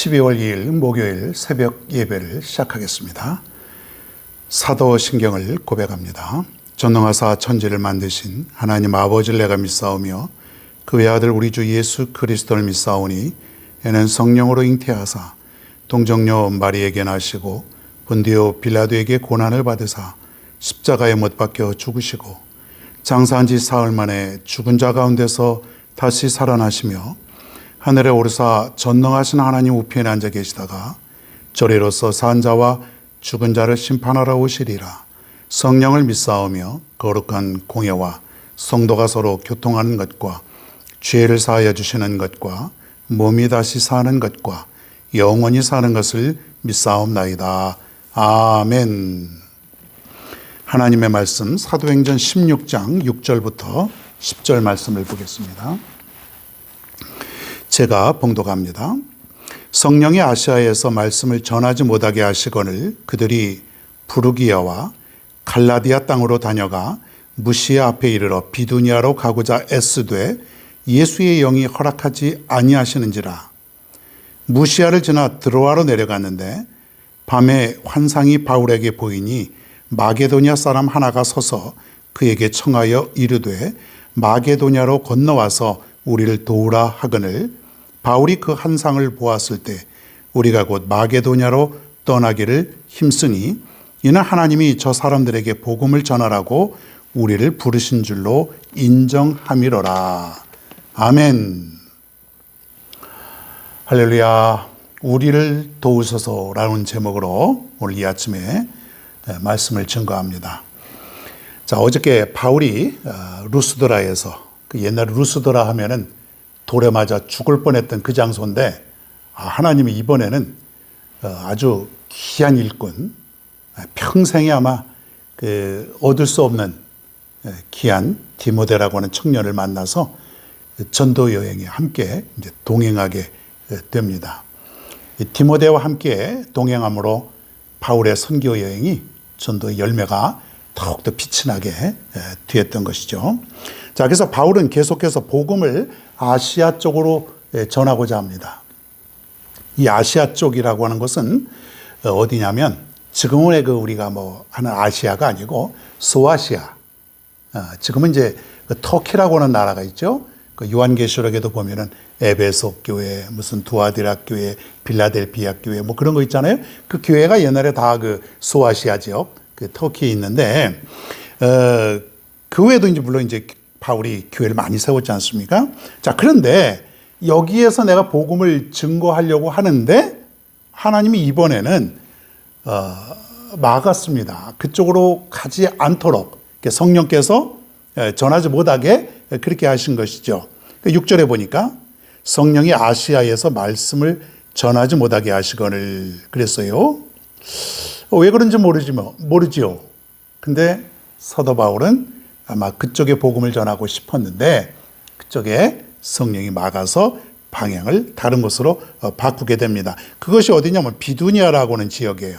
12월 2일 목요일 새벽 예배를 시작하겠습니다. 사도신경을 고백합니다. 전능하사 천지를 만드신 하나님 아버지를 내가 믿사오며 그 외아들 우리 주 예수 그리스도를 믿사오니 이는 성령으로 잉태하사 동정녀 마리에게 나시고 본디오 빌라도에게 고난을 받으사 십자가에 못 박혀 죽으시고 장사한 지 사흘 만에 죽은 자 가운데서 다시 살아나시며 하늘에 오르사 전능하신 하나님 우편에 앉아 계시다가 저리로서 산 자와 죽은 자를 심판하러 오시리라. 성령을 믿사오며 거룩한 공예와 성도가 서로 교통하는 것과 죄를 사하여 주시는 것과 몸이 다시 사는 것과 영원히 사는 것을 믿사옵나이다. 아멘. 하나님의 말씀 사도행전 16장 6절부터 10절 말씀을 보겠습니다. 제가 봉독합니다. 성령이 아시아에서 말씀을 전하지 못하게 하시거늘 그들이 부르기아와 갈라디아 땅으로 다녀가 무시아 앞에 이르러 비두니아로 가고자 애쓰되 예수의 영이 허락하지 아니하시는지라. 무시아를 지나 드로아로 내려갔는데 밤에 환상이 바울에게 보이니 마게도냐 사람 하나가 서서 그에게 청하여 이르되 마게도냐로 건너와서 우리를 도우라 하거늘 바울이 그 환상을 보았을 때 우리가 곧 마게도냐로 떠나기를 힘쓰니 이는 하나님이 저 사람들에게 복음을 전하라고 우리를 부르신 줄로 인정함이로라. 아멘. 할렐루야. 우리를 도우소서라는 제목으로 오늘 이 아침에 말씀을 증거합니다. 자, 어저께 바울이 루스드라에서 그 옛날 루스드라 하면은 돌에 맞아 죽을 뻔했던 그 장소인데 하나님이 이번에는 아주 귀한 일꾼, 평생에 아마 얻을 수 없는 귀한 디모데라고 하는 청년을 만나서 전도 여행에 함께 이제 동행하게 됩니다. 디모데와 함께 동행함으로 바울의 선교 여행이 전도의 열매가 더욱더 빛이 나게 되었던 것이죠. 자, 그래서 바울은 계속해서 복음을 아시아 쪽으로 전하고자 합니다. 이 아시아 쪽이라고 하는 것은 어디냐면 지금의 우리가 하는 아시아가 아니고 소아시아. 지금은 이제 터키라고 하는 나라가 있죠. 그 요한계시록에도 보면은 에베소 교회, 무슨 두아디라 교회, 빌라델피아 교회 그런 거 있잖아요. 그 교회가 옛날에 다 그 소아시아 지역, 그 터키에 있는데 그 외에도 이제 물론 이제 바울이 교회를 많이 세웠지 않습니까? 자, 그런데 여기에서 내가 복음을 증거하려고 하는데 하나님이 이번에는 막았습니다. 그쪽으로 가지 않도록 성령께서 전하지 못하게 그렇게 하신 것이죠. 6절에 보니까 성령이 아시아에서 말씀을 전하지 못하게 하시거늘 그랬어요. 왜 그런지 모르지요. 근데 사도 바울은 아마 그쪽에 복음을 전하고 싶었는데 그쪽에 성령이 막아서 방향을 다른 곳으로 바꾸게 됩니다. 그것이 어디냐면 비두니아라고 하는 지역이에요.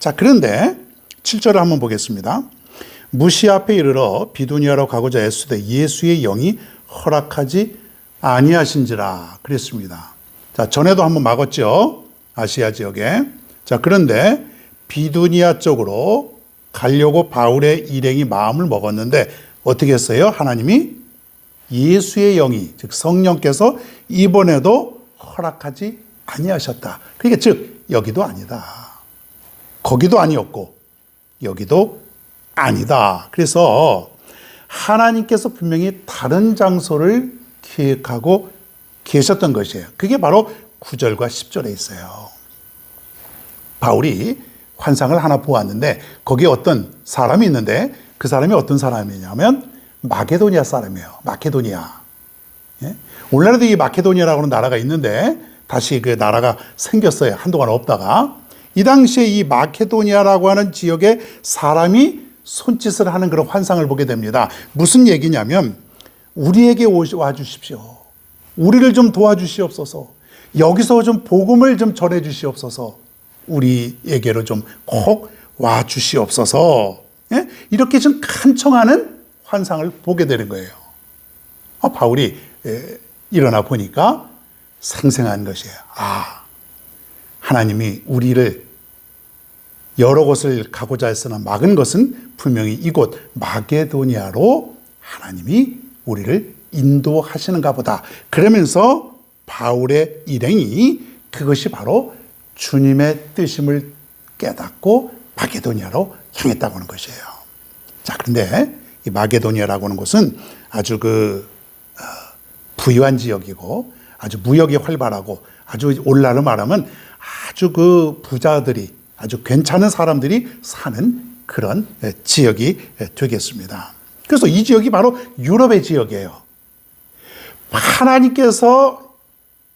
자, 그런데 7절을 한번 보겠습니다. 무시아 앞에 이르러 비두니아로 가고자 애쓰되 예수의 영이 허락하지 아니하신지라 그랬습니다. 자, 전에도 한번 막았죠. 아시아 지역에. 자, 그런데 비두니아 쪽으로 가려고 바울의 일행이 마음을 먹었는데 어떻게 했어요? 하나님이 예수의 영이 즉 성령께서 이번에도 허락하지 아니하셨다. 그러니까 즉 여기도 아니다. 거기도 아니었고 여기도 아니다. 그래서 하나님께서 분명히 다른 장소를 계획하고 계셨던 것이에요. 그게 바로 9절과 10절에 있어요. 바울이 환상을 하나 보았는데 거기에 어떤 사람이 있는데 그 사람이 어떤 사람이냐면 마게도니아 사람이에요. 마케도니아. 예? 오늘날에도 이 마케도니아라고 하는 나라가 있는데 다시 그 나라가 생겼어요. 한동안 없다가. 이 당시에 이 마케도니아라고 하는 지역에 사람이 손짓을 하는 그런 환상을 보게 됩니다. 무슨 얘기냐면 우리에게 와 주십시오. 우리를 좀 도와주시옵소서. 여기서 좀 복음을 좀 전해 주시옵소서. 우리에게로 좀 꼭 와 주시옵소서. 예? 이렇게 좀 간청하는 환상을 보게 되는 거예요. 바울이 일어나 보니까 생생한 것이에요. 하나님이 우리를 여러 곳을 가고자 했으나 막은 것은 분명히 이곳 마게도니아로 하나님이 우리를 인도하시는가 보다. 그러면서 바울의 일행이 그것이 바로 주님의 뜻임을 깨닫고 마게도니아로 향했다고 하는 것이에요. 자, 그런데 이 마게도니아라고 하는 곳은 아주 부유한 지역이고 아주 무역이 활발하고 아주 오늘날로 말하면 아주 부자들이 아주 괜찮은 사람들이 사는 그런 지역이 되겠습니다. 그래서 이 지역이 바로 유럽의 지역이에요. 하나님께서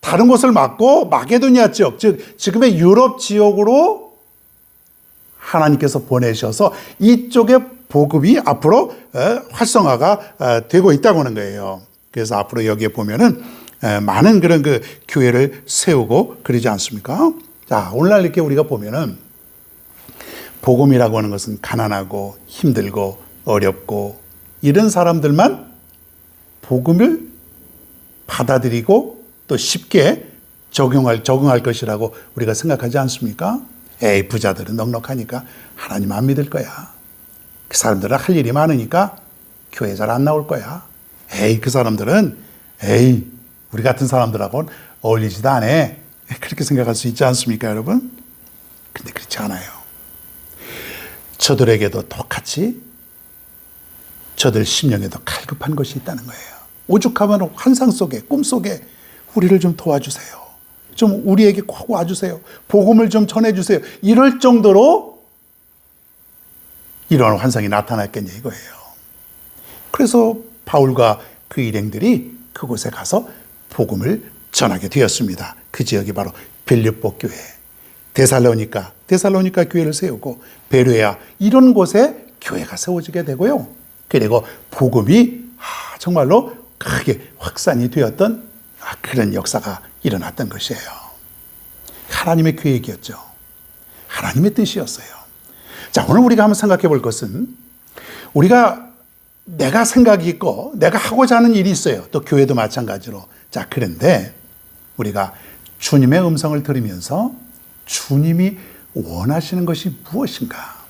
다른 곳을 막고 마게도니아 지역, 즉 지금의 유럽 지역으로 하나님께서 보내셔서 이쪽에 복음이 앞으로 활성화가 되고 있다고 하는 거예요. 그래서 앞으로 여기에 보면은 많은 그런 교회를 세우고 그러지 않습니까? 자, 오늘날 이렇게 우리가 보면은 복음이라고 하는 것은 가난하고 힘들고 어렵고 이런 사람들만 복음을 받아들이고 또 쉽게 적응할 것이라고 우리가 생각하지 않습니까? 에이, 부자들은 넉넉하니까 하나님 안 믿을 거야. 그 사람들은 할 일이 많으니까 교회 잘 안 나올 거야. 에이, 그 사람들은 우리 같은 사람들하고는 어울리지도 않아. 그렇게 생각할 수 있지 않습니까, 여러분? 근데 그렇지 않아요. 저들에게도 똑같이 저들 심령에도 갈급한 것이 있다는 거예요. 오죽하면 환상 속에, 꿈 속에 우리를 좀 도와주세요. 좀 우리에게 꼭 와주세요. 복음을 좀 전해주세요. 이럴 정도로 이러한 환상이 나타났겠냐 이거예요. 그래서 바울과 그 일행들이 그곳에 가서 복음을 전하게 되었습니다. 그 지역이 바로 빌립보 교회, 데살로니가 교회를 세우고 베레아 이런 곳에 교회가 세워지게 되고요. 그리고 복음이 정말로 크게 확산이 되었던 그런 역사가 일어났던 것이에요. 하나님의 계획이었죠. 하나님의 뜻이었어요. 자, 오늘 우리가 한번 생각해 볼 것은 내가 생각이 있고 내가 하고자 하는 일이 있어요. 또 교회도 마찬가지로. 자, 그런데 우리가 주님의 음성을 들으면서 주님이 원하시는 것이 무엇인가?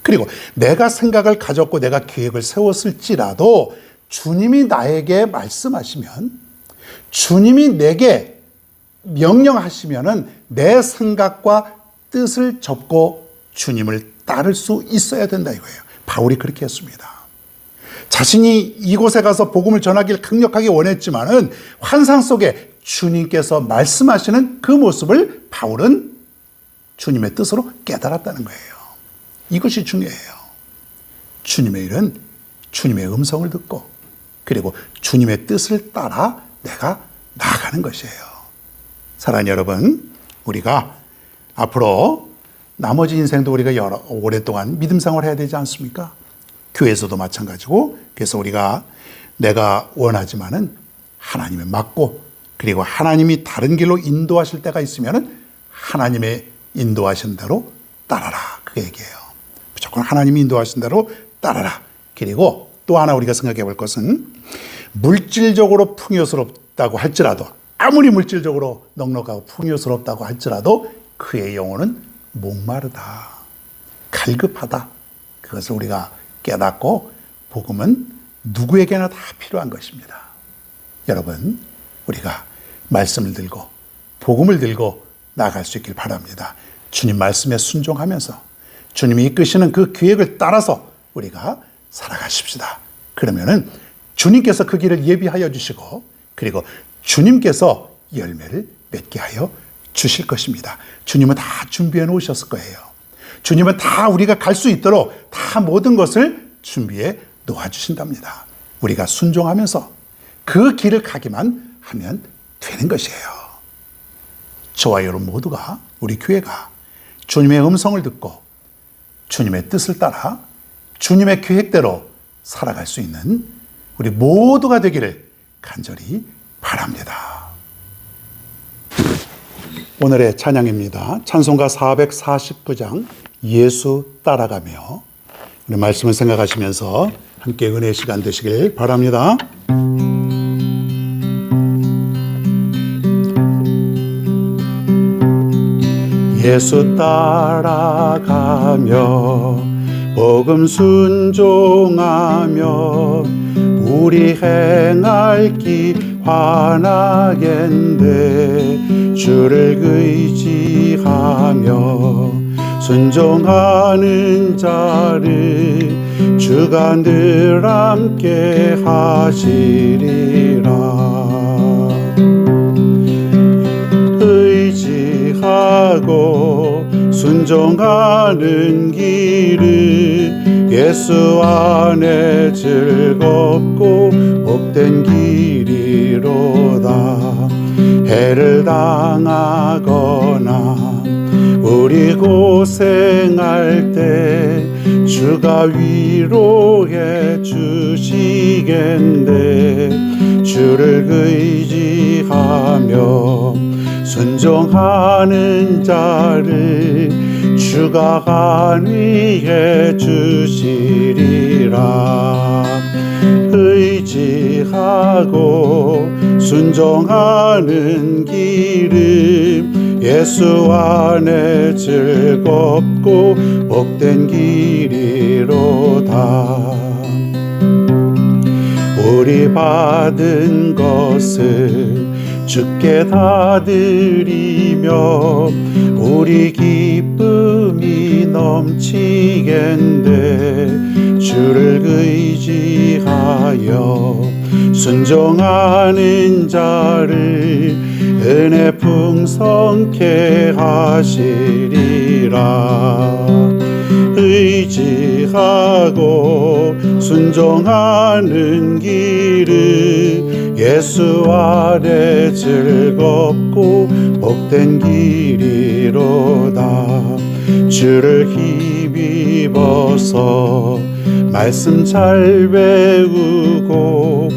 그리고 내가 생각을 가졌고 내가 계획을 세웠을지라도 주님이 나에게 말씀하시면, 주님이 내게 명령하시면은 내 생각과 뜻을 접고 주님을 따를 수 있어야 된다 이거예요. 바울이 그렇게 했습니다. 자신이 이곳에 가서 복음을 전하기를 강력하게 원했지만은 환상 속에 주님께서 말씀하시는 그 모습을 바울은 주님의 뜻으로 깨달았다는 거예요. 이것이 중요해요. 주님의 일은 주님의 음성을 듣고 그리고 주님의 뜻을 따라 내가 나아가는 것이에요. 사랑하는 여러분, 우리가 앞으로 나머지 인생도 우리가 오랫동안 믿음 생활을 해야 되지 않습니까? 교회에서도 마찬가지고, 그래서 내가 원하지만은 하나님의 맞고 그리고 하나님이 다른 길로 인도하실 때가 있으면은 하나님의 인도하신 대로 따라라, 그 얘기예요. 무조건 하나님이 인도하신 대로 따라라. 그리고 또 하나 우리가 생각해 볼 것은 물질적으로 풍요스럽다고 할지라도, 아무리 물질적으로 넉넉하고 풍요스럽다고 할지라도 그의 영혼은 목마르다, 갈급하다. 그것을 우리가 깨닫고 복음은 누구에게나 다 필요한 것입니다. 여러분, 우리가 말씀을 들고 복음을 들고 나아갈 수 있길 바랍니다. 주님 말씀에 순종하면서 주님이 이끄시는 그 계획을 따라서 우리가 살아가십시다. 그러면은 주님께서 그 길을 예비하여 주시고 그리고 주님께서 열매를 맺게 하여 주실 것입니다. 주님은 다 준비해 놓으셨을 거예요. 주님은 다 우리가 갈 수 있도록 다 모든 것을 준비해 놓아주신답니다. 우리가 순종하면서 그 길을 가기만 하면 되는 것이에요. 저와 여러분 모두가, 우리 교회가 주님의 음성을 듣고 주님의 뜻을 따라 주님의 계획대로 살아갈 수 있는 우리 모두가 되기를 간절히 바랍니다. 오늘의 찬양입니다. 찬송가 449장 예수 따라가며, 우리 말씀을 생각하시면서 함께 은혜의 시간 되시길 바랍니다. 예수 따라가며 복음 순종하며 우리 행할 길 환하겠네. 주를 의지하며 순종하는 자를 주가 늘 함께 하시리라. 의지하고 순종하는 길을 예수 안에 즐겁고 복된 길이로다. 해를 당하거나 우리 고생할 때 주가 위로해 주시겠네. 주를 의지하며 순종하는 자를 주가 안위해 주시리라. 의지하고 순종하는 길은 예수 안에 즐겁고 복된 길이로다. 우리 받은 것을 주께 다 드리며 우리 기쁨이 넘치겠네. 주를 의지하여 순종하는 자를 은혜 풍성케 하시리라. 의지하고 순종하는 길을 예수 안에 즐겁고 복된 길이로다. 주를 힘입어서 말씀 잘 배우고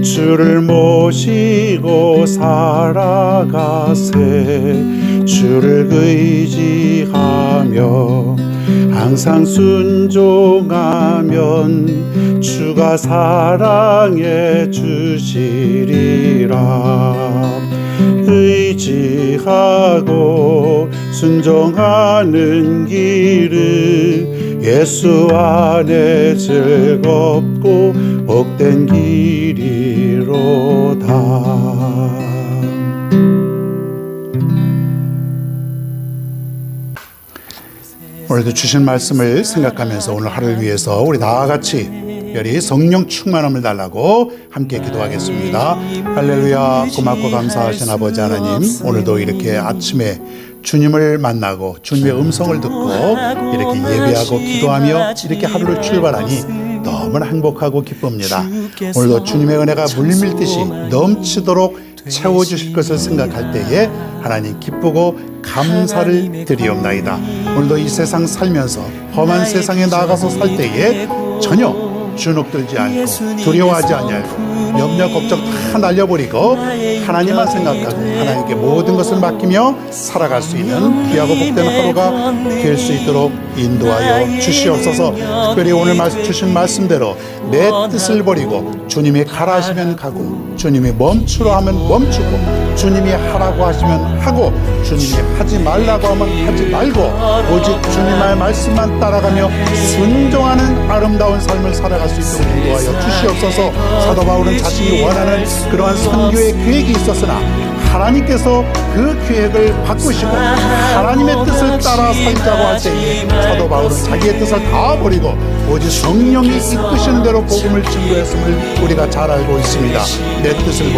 주를 모시고 살아가세. 주를 의지하며 항상 순종하면 주가 사랑해 주시리라. 의지하고 순종하는 길을 예수 안에 즐겁고 복된 길이로다. 오늘도 주신 말씀을 생각하면서 오늘 하루를 위해서 우리 다 같이 특별히 성령 충만함을 달라고 함께 기도하겠습니다. 할렐루야. 고맙고 감사하신 아버지 하나님, 오늘도 이렇게 아침에 주님을 만나고 주님의 음성을 듣고 이렇게 예배하고 기도하며 이렇게 하루를 출발하니 너무나 행복하고 기쁩니다. 오늘도 주님의 은혜가 물밀듯이 넘치도록 채워주실 것을 생각할 때에 하나님 기쁘고 감사를 드리옵나이다. 오늘도 이 세상 살면서 험한 세상에 나가서 살 때에 전혀 주눅들지 않고 두려워하지 아니하고 염려 걱정 다 날려버리고 하나님만 생각하고 하나님께 모든 것을 맡기며 살아갈 수 있는 귀하고 복된 하루가 될 수 있도록 인도하여 주시옵소서. 특별히 오늘 주신 말씀대로 내 뜻을 버리고 주님이 가라 하시면 가고 주님이 멈추라 하면 멈추고 주님이 하라고 하시면 하고 주님이 하지 말라고 하면 하지 말고 오직 주님의 말씀만 따라가며 순종하는 아름다운 삶을 살아갈 수 있도록 인도하여 주시옵소서. 사도 바울은 자신이 원하는 그러한 선교의 계획이 있었으나 하나님께서 그 계획을 바꾸시고 하나님의 뜻을 따라 살자고 할 때에 사도 바울은 자기의 뜻을 다 버리고 오직 성령이 이끄시는 대로 복음을 증거했음을 우리가 잘 알고 있습니다. 내 뜻을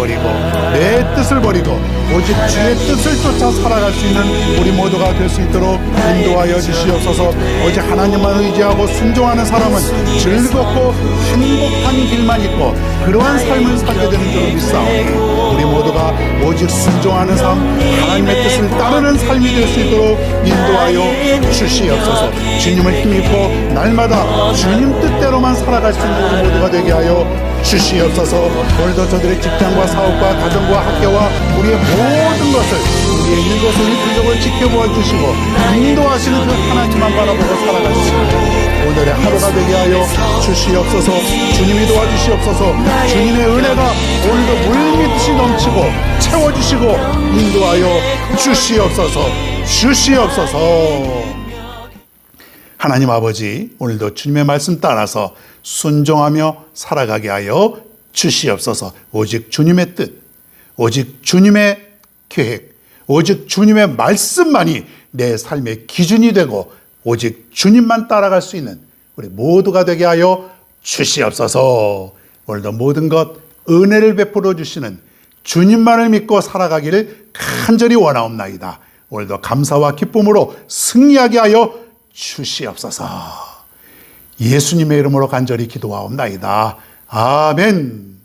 버리고 오직 주의 뜻을 쫓아 살아갈 수 있는 우리 모두가 될 수 있도록 인도하여 주시옵소서. 오직 하나님만 의지하고 순종하는 사람은 즐겁고 행복한 길만 있고 그러한 삶을 살게 되는 줄 믿사오니 우리 모두가 오직 순종하는 삶, 하나님의 뜻을 따르는 삶이 될 수 있도록 인도하여 주시옵소서. 주님을 힘입고 날마다 주님 뜻대로만 살아갈 수 있는 우리 모두가 되게 하여 주시옵소서. 오늘도 저들의 직장과 사업과 가정과 학교와 우리의 모든 것을 우리의 일거수 일투족을 지켜보아 주시고 인도하시는 그 하나님만 바라보고 살아갈 수 있는 오늘의 하루가 되게 하여 주시옵소서. 주님이 도와주시옵소서. 주님의 은혜가 오늘도 물밀듯이 넘치고 채워주시고 인도하여 주시옵소서. 주시옵소서. 하나님 아버지, 오늘도 주님의 말씀 따라서 순종하며 살아가게 하여 주시옵소서. 오직 주님의 뜻, 오직 주님의 계획, 오직 주님의 말씀만이 내 삶의 기준이 되고 오직 주님만 따라갈 수 있는 우리 모두가 되게 하여 주시옵소서. 오늘도 모든 것 은혜를 베풀어 주시는 주님만을 믿고 살아가기를 간절히 원하옵나이다. 오늘도 감사와 기쁨으로 승리하게 하여 주시옵소서. 예수님의 이름으로 간절히 기도하옵나이다. 아멘.